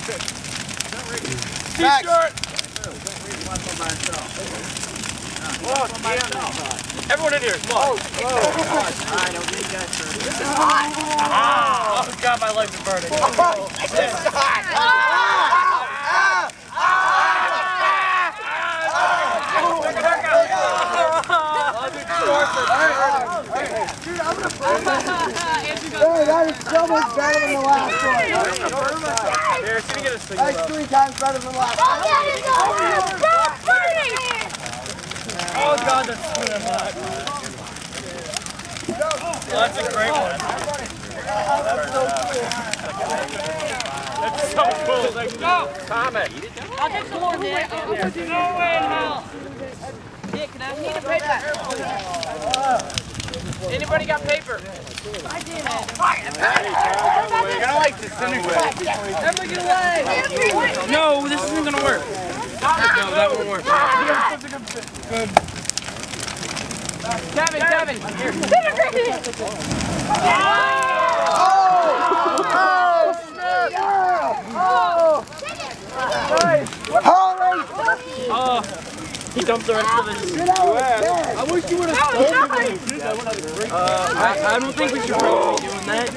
T-shirt. Everyone in here, come on. Alright, I'll leave you guys for This is hot. Oh God, my legs are burning. This is hot. Dude, I'm gonna hey, that is so much better than the last one. Here, see me get a signal. That's 3 times better than the last one. Oh God, that's so hot. Oh, that's a great one. That's so cool. Like, no, Thomas. I'll take some more, Dick. No way in hell. Dick, can I need a paper? Anybody got paper? I did. You're gonna like disintegrate. Everybody get away. No, this isn't gonna work. No, that won't work. Good. Kevin, here. Oh, he dumped the rest of it. I wish you would have stolen it. I don't think we should probably be doing that.